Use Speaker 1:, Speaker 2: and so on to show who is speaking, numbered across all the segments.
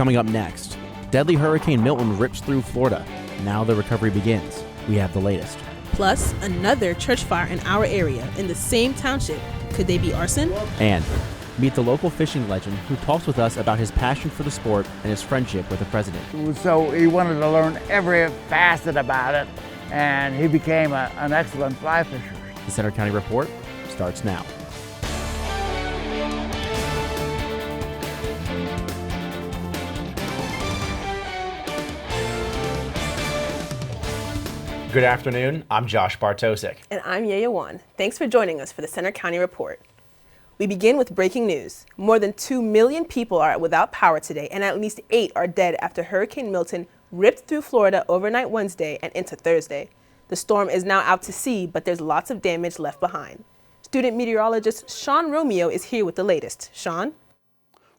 Speaker 1: Coming up next, deadly Hurricane Milton rips through Florida. Now the recovery begins. We have the latest.
Speaker 2: Plus, another church fire in our area in the same township. Could they be arson?
Speaker 1: And meet the local fishing legend who talks with us about his passion for the sport and his friendship with the president.
Speaker 3: So he wanted to learn every facet about it, and he became an excellent fly fisher.
Speaker 1: The Center County Report starts now. Good afternoon. I'm Josh Bartosik.
Speaker 2: And I'm Yaya Wan. Thanks for joining us for the Center County Report. We begin with breaking news. More than 2 million people are without power today, and at least 8 are dead after Hurricane Milton ripped through Florida overnight Wednesday and into Thursday. The storm is now out to sea, but there's lots of damage left behind. Student meteorologist Sean Romeo is here with the latest. Sean?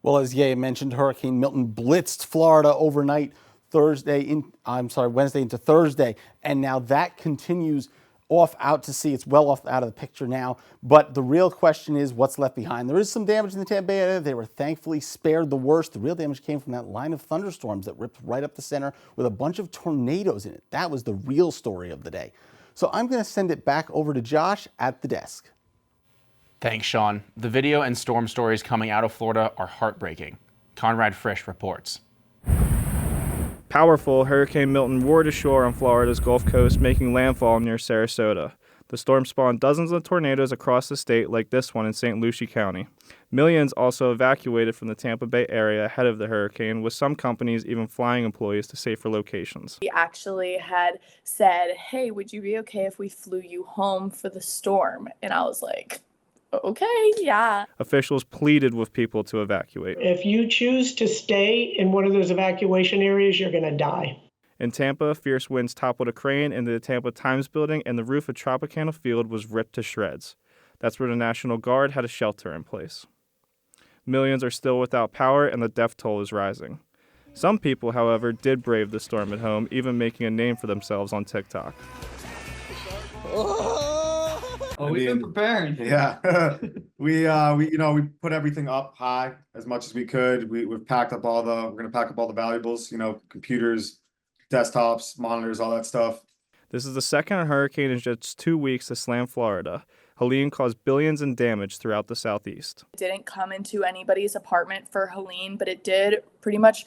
Speaker 4: Well, as Yaya mentioned, Hurricane Milton blitzed Florida overnight Wednesday into Thursday, and now that continues off out to sea. It's well off out of the picture now, but the real question is what's left behind. There is some damage in the Tampa Bay area. They were thankfully spared the worst. The real damage came from that line of thunderstorms that ripped right up the center with a bunch of tornadoes in it. That was the real story of the day. So I'm going to send it back over to Josh at the desk.
Speaker 1: Thanks, Sean. The video and storm stories coming out of Florida are heartbreaking. Conrad Frisch reports.
Speaker 5: Powerful Hurricane Milton roared ashore on Florida's Gulf Coast, making landfall near Sarasota. The storm spawned dozens of tornadoes across the state, like this one in St. Lucie County. Millions also evacuated from the Tampa Bay area ahead of the hurricane, with some companies even flying employees to safer locations.
Speaker 6: We actually had said, hey, would you be okay if we flew you home for the storm? And I was like, okay, yeah.
Speaker 5: Officials pleaded with people to evacuate.
Speaker 7: If you choose to stay in one of those evacuation areas, you're going to die.
Speaker 5: In Tampa, fierce winds toppled a crane into the Tampa Times building, and the roof of Tropicana Field was ripped to shreds. That's where the National Guard had a shelter in place. Millions are still without power, and the death toll is rising. Some people, however, did brave the storm at home, even making a name for themselves on TikTok.
Speaker 8: We've been preparing. Yeah, we put everything up high as much as we could. We've packed up we're gonna pack up all the valuables, computers, desktops, monitors, all that stuff.
Speaker 5: This is the second hurricane in just 2 weeks to slam Florida. Helene caused billions in damage throughout the southeast.
Speaker 6: It didn't come into anybody's apartment for Helene, but it did pretty much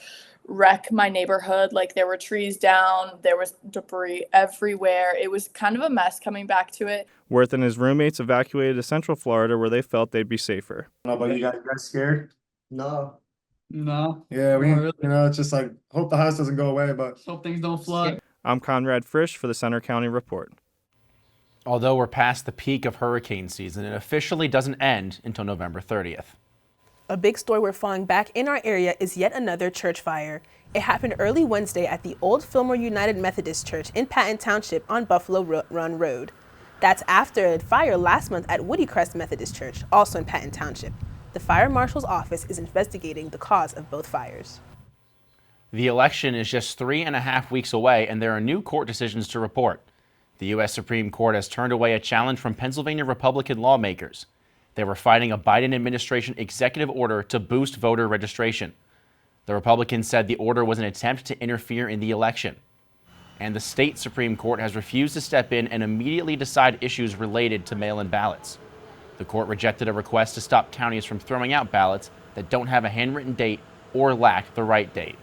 Speaker 6: wreck my neighborhood. Like, there were trees down, there was debris everywhere. It was kind of a mess coming back to it.
Speaker 5: Worth and his roommates evacuated to Central Florida, where they felt they'd be safer.
Speaker 8: How about you guys scared?
Speaker 9: No.
Speaker 8: Yeah, it's just like, hope the house doesn't go away, but
Speaker 9: hope things don't flood.
Speaker 5: I'm Conrad Frisch for the Center County Report.
Speaker 1: Although we're past the peak of hurricane season, it officially doesn't end until November 30th.
Speaker 2: A big story we're following back in our area is yet another church fire. It happened early Wednesday at the Old Fillmore United Methodist Church in Patton Township on Buffalo Run Road. That's after a fire last month at Woodycrest Methodist Church, also in Patton Township. The fire marshal's office is investigating the cause of both fires.
Speaker 1: The election is just 3.5 weeks away, and there are new court decisions to report. The U.S. Supreme Court has turned away a challenge from Pennsylvania Republican lawmakers. They were fighting a Biden administration executive order to boost voter registration. The Republicans said the order was an attempt to interfere in the election. And the state Supreme Court has refused to step in and immediately decide issues related to mail-in ballots. The court rejected a request to stop counties from throwing out ballots that don't have a handwritten date or lack the right date.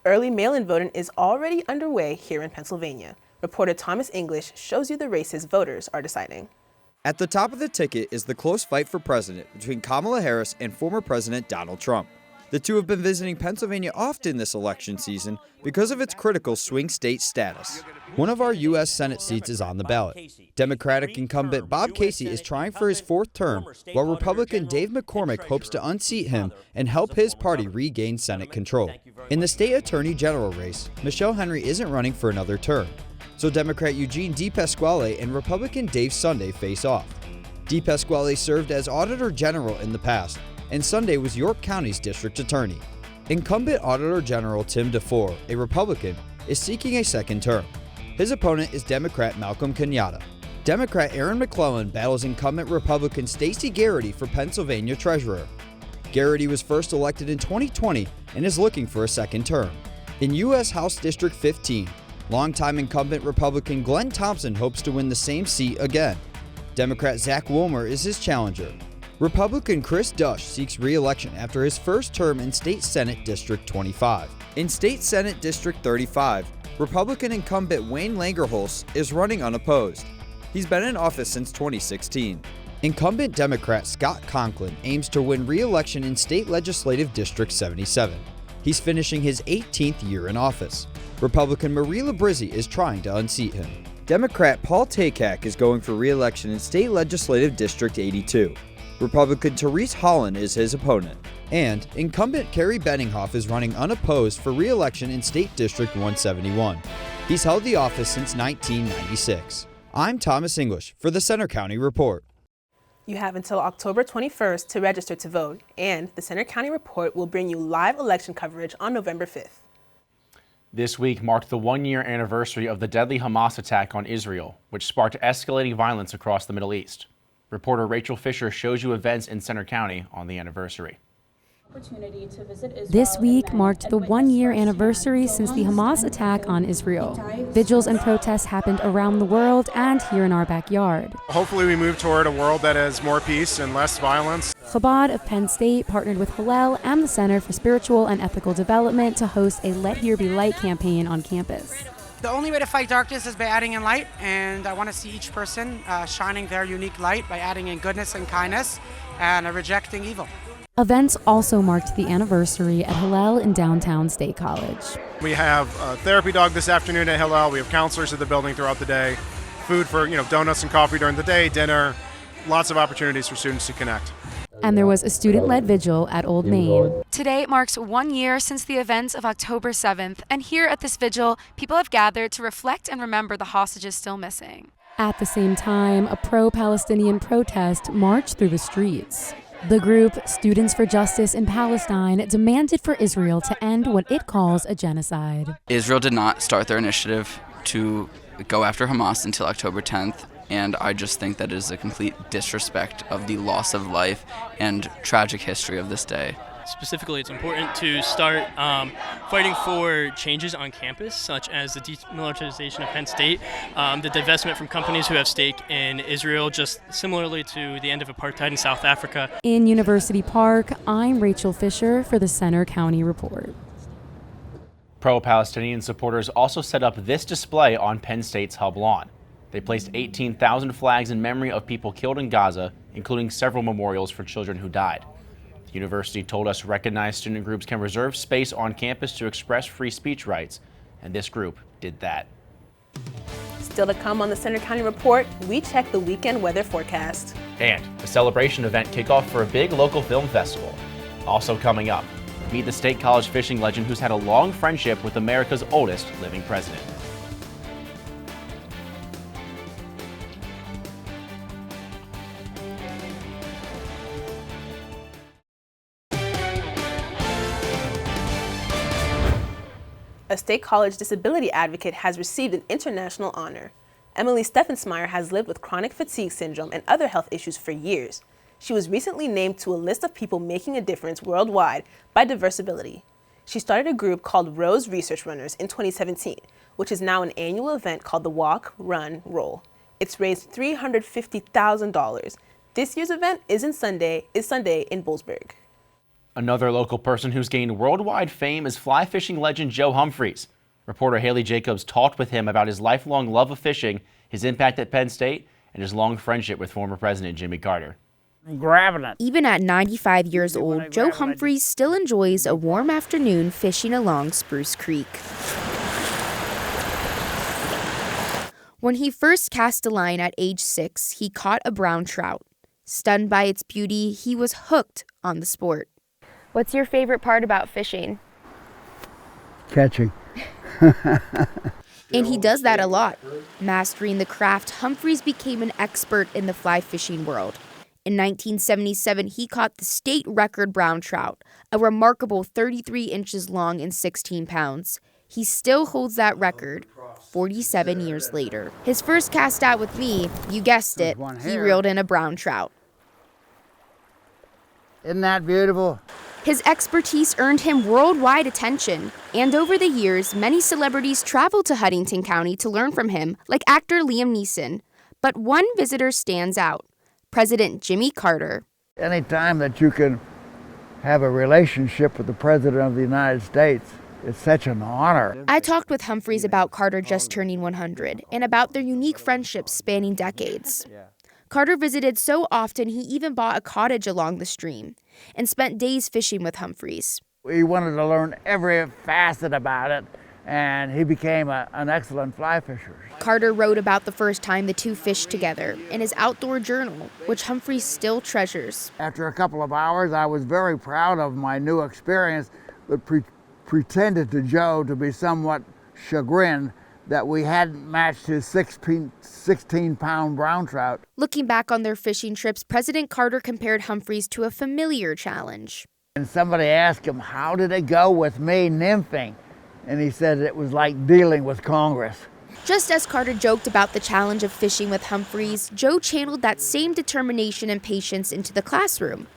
Speaker 2: Early mail-in voting is already underway here in Pennsylvania. Reporter Thomas English shows you the races voters are deciding.
Speaker 10: At the top of the ticket is the close fight for president between Kamala Harris and former President Donald Trump. The two have been visiting Pennsylvania often this election season because of its critical swing state status. One of our U.S. Senate seats is on the ballot. Democratic incumbent Bob Casey is trying for his 4th term, while Republican Dave McCormick hopes to unseat him and help his party regain Senate control. In the state attorney general race, Michelle Henry isn't running for another term. So Democrat Eugene DePasquale and Republican Dave Sunday face off. DePasquale served as Auditor General in the past, and Sunday was York County's district attorney. Incumbent Auditor General Tim DeFore, a Republican, is seeking a 2nd term. His opponent is Democrat Malcolm Kenyatta. Democrat Aaron McClellan battles incumbent Republican Stacey Garrity for Pennsylvania Treasurer. Garrity was first elected in 2020 and is looking for a second term. In U.S. House District 15, longtime incumbent Republican Glenn Thompson hopes to win the same seat again. Democrat Zach Wilmer is his challenger. Republican Chris Dush seeks re-election after his first term in State Senate District 25. In State Senate District 35, Republican incumbent Wayne Langerholz is running unopposed. He's been in office since 2016. Incumbent Democrat Scott Conklin aims to win re-election in State Legislative District 77. He's finishing his 18th year in office. Republican Marie Labrizzi is trying to unseat him. Democrat Paul Takak is going for re-election in State Legislative District 82. Republican Therese Holland is his opponent. And incumbent Kerry Benninghoff is running unopposed for re-election in State District 171. He's held the office since 1996. I'm Thomas English for the Centre County Report.
Speaker 2: You have until October 21st to register to vote, and the Centre County Report will bring you live election coverage on November 5th.
Speaker 1: This week marked the one-year anniversary of the deadly Hamas attack on Israel, which sparked escalating violence across the Middle East. Reporter Rachel Fisher shows you events in Centre County on the anniversary.
Speaker 9: This week marked the one-year anniversary since the Hamas attack on Israel. Vigils and protests happened around the world and here in our backyard.
Speaker 11: Hopefully we move toward a world that has more peace and less violence.
Speaker 9: Chabad of Penn State partnered with Hillel and the Center for Spiritual and Ethical Development to host a Let Here Be Light campaign on campus.
Speaker 12: The only way to fight darkness is by adding in light, and I want to see each person shining their unique light by adding in goodness and kindness and rejecting evil.
Speaker 9: Events also marked the anniversary at Hillel in downtown State College.
Speaker 11: We have a therapy dog this afternoon at Hillel. We have counselors at the building throughout the day. Food for, donuts and coffee during the day, dinner. Lots of opportunities for students to connect.
Speaker 9: And there was a student-led vigil at Old Main.
Speaker 13: Today marks 1 year since the events of October 7th, and here at this vigil, people have gathered to reflect and remember the hostages still missing.
Speaker 9: At the same time, a pro-Palestinian protest marched through the streets. The group, Students for Justice in Palestine, demanded for Israel to end what it calls a genocide.
Speaker 14: Israel did not start their initiative to go after Hamas until October 10th, and I just think that it is a complete disrespect of the loss of life and tragic history of this day.
Speaker 15: Specifically, it's important to start fighting for changes on campus, such as the demilitarization of Penn State, the divestment from companies who have stake in Israel, just similarly to the end of apartheid in South Africa.
Speaker 9: In University Park, I'm Rachel Fisher for the Centre County Report.
Speaker 1: Pro-Palestinian supporters also set up this display on Penn State's Hub lawn. They placed 18,000 flags in memory of people killed in Gaza, including several memorials for children who died. The university told us recognized student groups can reserve space on campus to express free speech rights, and this group did that.
Speaker 2: Still to come on the Centre County Report, we check the weekend weather forecast.
Speaker 1: And a celebration event kickoff for a big local film festival. Also coming up, meet the State College fishing legend who's had a long friendship with America's oldest living president.
Speaker 2: A State College disability advocate has received an international honor. Emily Steffensmeyer has lived with chronic fatigue syndrome and other health issues for years. She was recently named to a list of people making a difference worldwide by Diversability. She started a group called Rose Research Runners in 2017, which is now an annual event called the Walk, Run, Roll. It's raised $350,000. This year's event is Sunday in Boalsburg.
Speaker 1: Another local person who's gained worldwide fame is fly fishing legend Joe Humphreys. Reporter Haley Jacobs talked with him about his lifelong love of fishing, his impact at Penn State, and his long friendship with former President Jimmy Carter.
Speaker 16: Grabbing it. Even at 95 years old, Joe Humphreys still enjoys a warm afternoon fishing along Spruce Creek. When he first cast a line at age 6, he caught a brown trout. Stunned by its beauty, he was hooked on the sport.
Speaker 17: What's your favorite part about fishing?
Speaker 3: Catching.
Speaker 16: And he does that a lot. Mastering the craft, Humphreys became an expert in the fly fishing world. In 1977, he caught the state record brown trout, a remarkable 33 inches long and 16 pounds. He still holds that record 47 years later. His first cast out with me, you guessed it, he reeled in a brown trout.
Speaker 3: Isn't that beautiful?
Speaker 16: His expertise earned him worldwide attention, and over the years, many celebrities traveled to Huntington County to learn from him, like actor Liam Neeson. But one visitor stands out, President Jimmy Carter.
Speaker 3: Anytime that you can have a relationship with the President of the United States, it's such an honor.
Speaker 16: I talked with Humphreys about Carter just turning 100 and about their unique friendships spanning decades. Carter visited so often he even bought a cottage along the stream and spent days fishing with Humphreys.
Speaker 3: We wanted to learn every facet about it, and he became an excellent fly fisher.
Speaker 16: Carter wrote about the first time the two fished together in his outdoor journal, which Humphreys still treasures.
Speaker 3: After a couple of hours, I was very proud of my new experience, but pretended to Joe to be somewhat chagrined that we hadn't matched his 16-pound brown trout.
Speaker 16: Looking back on their fishing trips, President Carter compared Humphreys to a familiar challenge.
Speaker 3: And somebody asked him, how did it go with me nymphing? And he said it was like dealing with Congress.
Speaker 16: Just as Carter joked about the challenge of fishing with Humphreys, Joe channeled that same determination and patience into the classroom,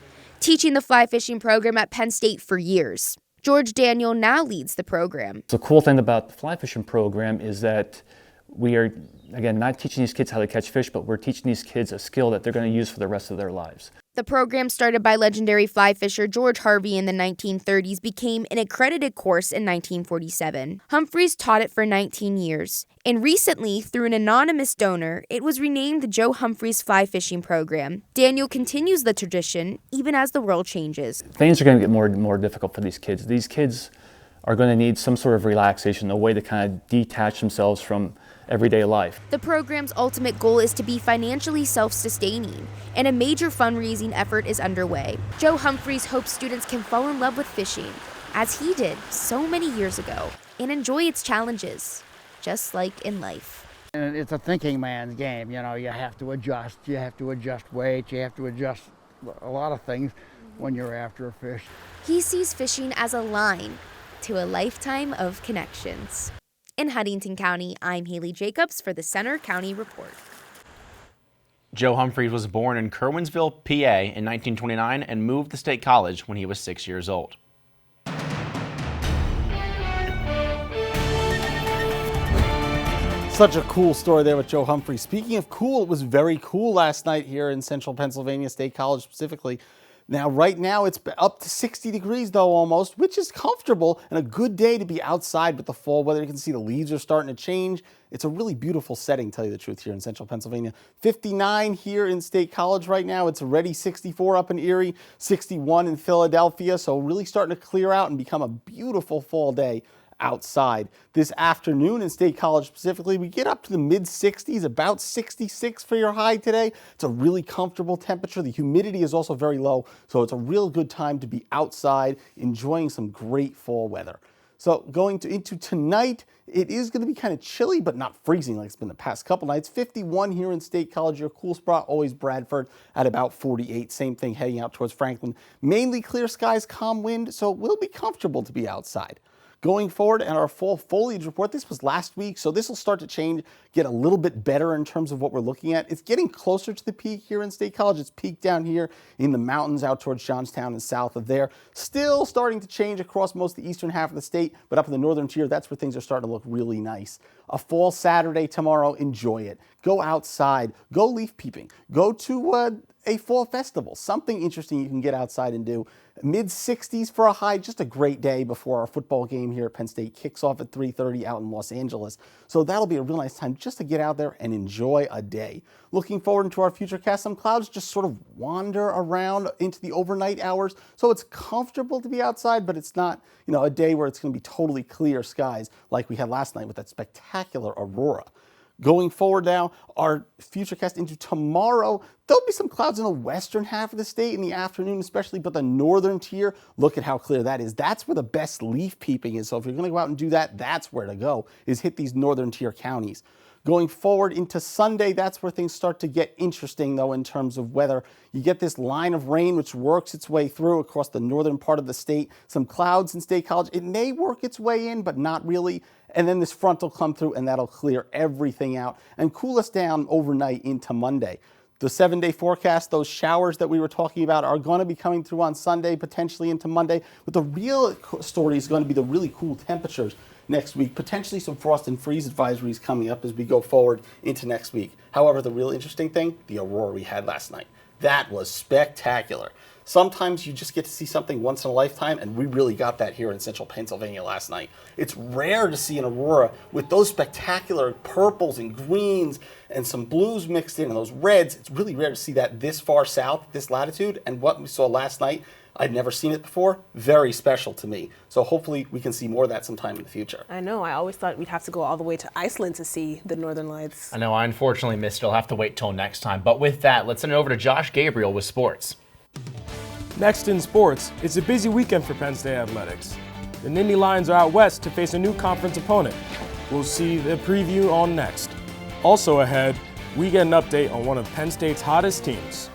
Speaker 16: teaching the fly fishing program at Penn State for years. George Daniel now leads the program.
Speaker 18: The cool thing about the fly fishing program is that we are, again, not teaching these kids how to catch fish, but we're teaching these kids a skill that they're going to use for the rest of their lives.
Speaker 16: The program, started by legendary fly fisher George Harvey in the 1930s, became an accredited course in 1947. Humphreys taught it for 19 years, and recently, through an anonymous donor, it was renamed the Joe Humphreys Fly Fishing Program. Daniel continues the tradition, even as the world changes.
Speaker 18: Things are going to get more and more difficult for these kids. These kids are going to need some sort of relaxation, a way to kind of detach themselves from everyday life.
Speaker 16: The program's ultimate goal is to be financially self-sustaining, and a major fundraising effort is underway. Joe Humphreys hopes students can fall in love with fishing, as he did so many years ago, and enjoy its challenges, just like in life.
Speaker 3: And it's a thinking man's game, you know, you have to adjust weight, you have to adjust a lot of things when you're after a fish.
Speaker 16: He sees fishing as a line to a lifetime of connections. In Huntington County, I'm Haley Jacobs for the Center County Report.
Speaker 1: Joe Humphreys was born in Kerwinsville, PA in 1929 and moved to State College when he was 6 years old.
Speaker 4: Such a cool story there with Joe Humphreys. Speaking of cool, it was very cool last night here in central Pennsylvania, State College specifically. Now, right now, it's up to 60 degrees, though, almost, which is comfortable and a good day to be outside with the fall weather. You can see the leaves are starting to change. It's a really beautiful setting, to tell you the truth, here in central Pennsylvania. 59 here in State College right now. It's already 64 up in Erie, 61 in Philadelphia. So really starting to clear out and become a beautiful fall day outside. This afternoon in State College specifically, we get up to the mid-60s, about 66 for your high today. It's a really comfortable temperature. The humidity is also very low, so it's a real good time to be outside enjoying some great fall weather. So going into tonight, it is going to be kind of chilly, but not freezing like it's been the past couple nights. 51 here in State College. Your cool spot, always Bradford, at about 48. Same thing heading out towards Franklin. Mainly clear skies, calm wind, so it will be comfortable to be outside. Going forward in our fall foliage report, this was last week, so this will start to change, get a little bit better in terms of what we're looking at. It's getting closer to the peak here in State College. It's peaked down here in the mountains out towards Johnstown and south of there. Still starting to change across most of the eastern half of the state, but up in the northern tier, that's where things are starting to look really nice. A fall Saturday tomorrow, enjoy it. Go outside, go leaf peeping, go to a fall festival, something interesting you can get outside and do. Mid-60s for a high, just a great day before our football game here at Penn State kicks off at 3:30 out in Los Angeles. So that'll be a real nice time just to get out there and enjoy a day. Looking forward into our future cast, some clouds just sort of wander around into the overnight hours. So it's comfortable to be outside, but it's not, a day where it's going to be totally clear skies like we had last night with that spectacular aurora. Going forward now, our futurecast into tomorrow, there'll be some clouds in the western half of the state in the afternoon especially, but the northern tier, look at how clear that is. That's where the best leaf peeping is. So if you're going to go out and do that, that's where to go, is hit these northern tier counties. Going forward into Sunday, that's where things start to get interesting, though, in terms of weather. You get this line of rain, which works its way through across the northern part of the state. Some clouds in State College. It may work its way in, but not really. And then this front will come through, and that'll clear everything out and cool us down overnight into Monday. The 7-day forecast, those showers that we were talking about are going to be coming through on Sunday, potentially into Monday. But the real story is going to be the really cool temperatures next week. Potentially some frost and freeze advisories coming up as we go forward into next week. However, the real interesting thing, the aurora we had last night. That was spectacular. Sometimes you just get to see something once in a lifetime, and we really got that here in central Pennsylvania last night. It's rare to see an aurora with those spectacular purples and greens and some blues mixed in and those reds. It's really rare to see that this far south, this latitude, and what we saw last night, I'd never seen it before. Very special to me. So hopefully we can see more of that sometime in the future.
Speaker 2: I know. I always thought we'd have to go all the way to Iceland to see the Northern Lights.
Speaker 1: I know. I unfortunately missed it. I'll have to wait till next time. But with that, let's send it over to Josh Gabriel with sports.
Speaker 19: Next in sports, it's a busy weekend for Penn State athletics. The Nittany Lions are out west to face a new conference opponent. We'll see the preview on next. Also ahead, we get an update on one of Penn State's hottest teams.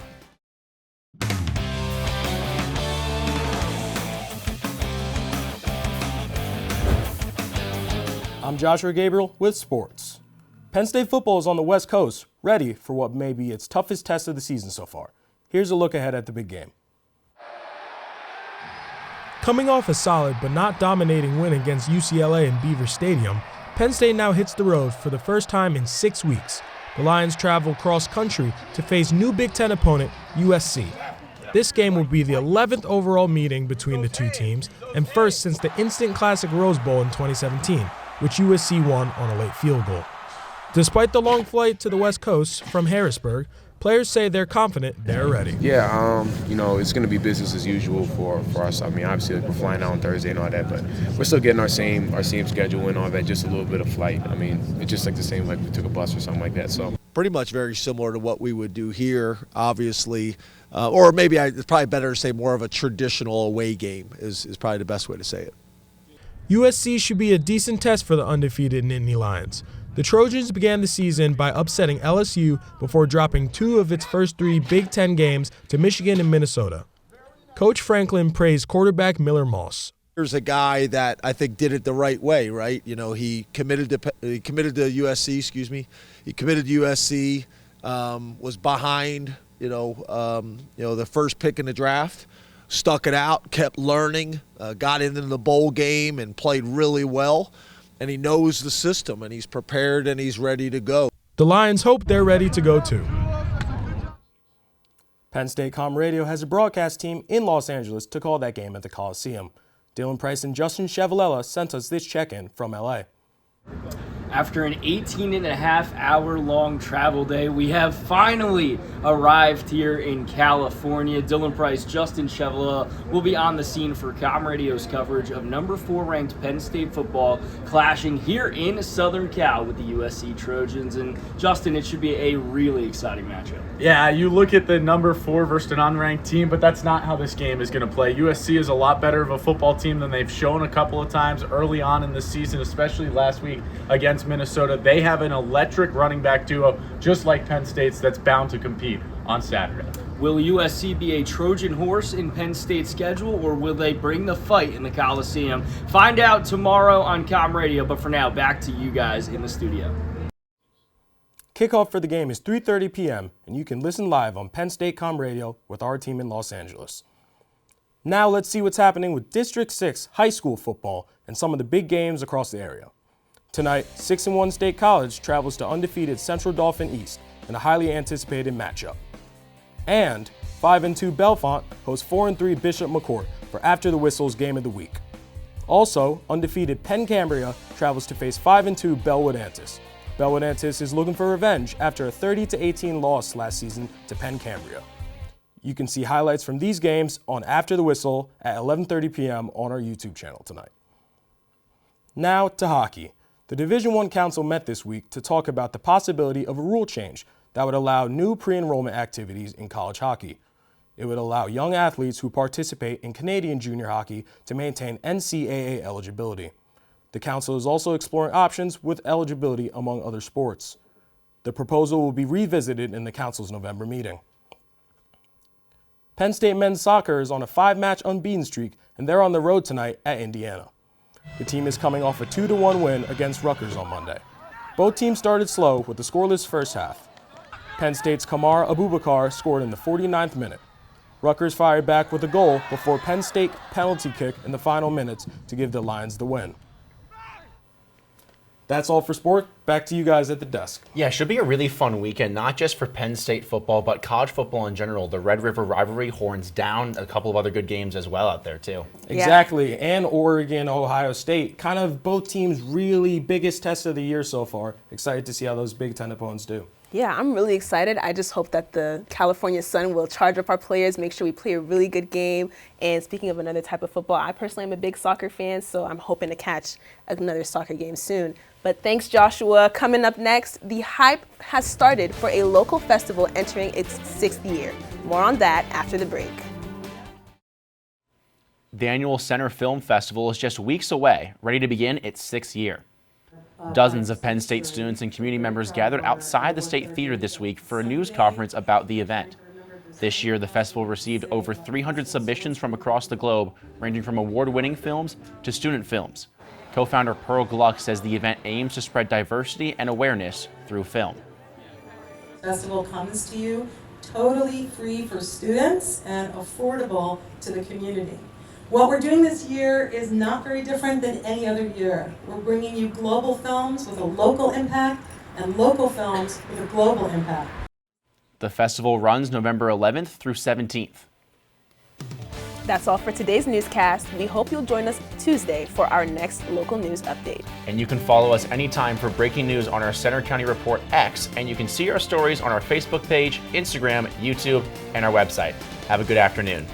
Speaker 19: I'm Joshua Gabriel with sports. Penn State football is on the West Coast, ready for what may be its toughest test of the season so far. Here's a look ahead at the big game. Coming off a solid but not dominating win against UCLA in Beaver Stadium, Penn State now hits the road for the first time in 6 weeks. The Lions travel cross-country to face new Big Ten opponent USC. This game will be the 11th overall meeting between the two teams and first since the Instant Classic Rose Bowl in 2017, which USC won on a late field goal. Despite the long flight to the West Coast from Harrisburg, players say they're confident they're ready.
Speaker 20: Yeah, it's going to be business as usual for us. I mean, obviously, we're flying out on Thursday and all that, but we're still getting our same schedule and all that, just a little bit of flight. I mean, it's just like the same, like we took a bus or something like that. So
Speaker 21: pretty much very similar to what we would do here, obviously. Or maybe it's probably better to say more of a traditional away game is probably the best way to say it.
Speaker 19: USC should be a decent test for the undefeated Nittany Lions. The Trojans began the season by upsetting LSU before dropping 2 of its first 3 Big Ten games to Michigan and Minnesota. Coach Franklin praised quarterback Miller Moss.
Speaker 21: Here's a guy that I think did it the right way, right? You know, he committed to USC. He committed to USC, was behind, the first pick in the draft, stuck it out, kept learning, got into the bowl game and played really well. And he knows the system, and he's prepared, and he's ready to go.
Speaker 19: The Lions hope they're ready to go too. Penn State Com Radio has a broadcast team in Los Angeles to call that game at the Coliseum. Dylan Price and Justin Chevalella sent us this check-in from LA.
Speaker 22: After an 18-and-a-half-hour-long travel day, we have finally arrived here in California. Dylan Price, Justin Chevalella will be on the scene for Com Radio's coverage of number 4 ranked Penn State football clashing here in Southern Cal with the USC Trojans. And Justin, it should be a really exciting matchup.
Speaker 23: Yeah, you look at the number 4 versus an unranked team, but that's not how this game is going to play. USC is a lot better of a football team than they've shown a couple of times early on in the season, especially last week against Minnesota. They have an electric running back duo, just like Penn State's, that's bound to compete on Saturday.
Speaker 22: Will USC be a Trojan horse in Penn State's schedule, or will they bring the fight in the Coliseum? Find out tomorrow on Com Radio, but for now, back to you guys in the studio.
Speaker 19: Kickoff for the game is 3:30 p.m., and you can listen live on Penn State Com Radio with our team in Los Angeles. Now let's see what's happening with District 6 high school football and some of the big games across the area. Tonight, 6-1 State College travels to undefeated Central Dauphin East in a highly anticipated matchup. And 5-2 Bellefonte hosts 4-3 Bishop McCourt for After the Whistle's Game of the Week. Also, undefeated Penn Cambria travels to face 5-2 Bellwood Antis. Bellwood Antis is looking for revenge after a 30-18 loss last season to Penn Cambria. You can see highlights from these games on After the Whistle at 11:30 p.m. on our YouTube channel tonight. Now to hockey. The Division I Council met this week to talk about the possibility of a rule change that would allow new pre-enrollment activities in college hockey. It would allow young athletes who participate in Canadian junior hockey to maintain NCAA eligibility. The council is also exploring options with eligibility among other sports. The proposal will be revisited in the council's November meeting. Penn State men's soccer is on a 5-match unbeaten streak, and they're on the road tonight at Indiana. The team is coming off a 2-1 win against Rutgers on Monday. Both teams started slow with a scoreless first half. Penn State's Kamar Abubakar scored in the 49th minute. Rutgers fired back with a goal before Penn State penalty kick in the final minutes to give the Lions the win. That's all for sport. Back to you guys at the desk.
Speaker 1: Yeah, it should be a really fun weekend, not just for Penn State football, but college football in general. The Red River rivalry, horns down, a couple of other good games as well out there, too.
Speaker 19: Exactly. And Oregon, Ohio State, kind of both teams' really biggest test of the year so far. Excited to see how those Big Ten opponents do.
Speaker 2: Yeah, I'm really excited. I just hope that the California Sun will charge up our players, make sure we play a really good game. And speaking of another type of football, I personally am a big soccer fan, so I'm hoping to catch another soccer game soon. But thanks, Joshua. Coming up next, the hype has started for a local festival entering its 6th year. More on that after the break.
Speaker 1: The annual Center Film Festival is just weeks away, ready to begin its 6th year. Dozens of Penn State students and community members gathered outside the State Theater this week for a news conference about the event. This year, the festival received over 300 submissions from across the globe, ranging from award-winning films to student films. Co-founder Pearl Gluck says the event aims to spread diversity and awareness through film.
Speaker 6: The festival comes to you totally free for students and affordable to the community. What we're doing this year is not very different than any other year. We're bringing you global films with a local impact and local films with a global impact.
Speaker 1: The festival runs November 11th through 17th.
Speaker 2: That's all for today's newscast. We hope you'll join us Tuesday for our next local news update.
Speaker 1: And you can follow us anytime for breaking news on our Center County Report X, and you can see our stories on our Facebook page, Instagram, YouTube, and our website. Have a good afternoon.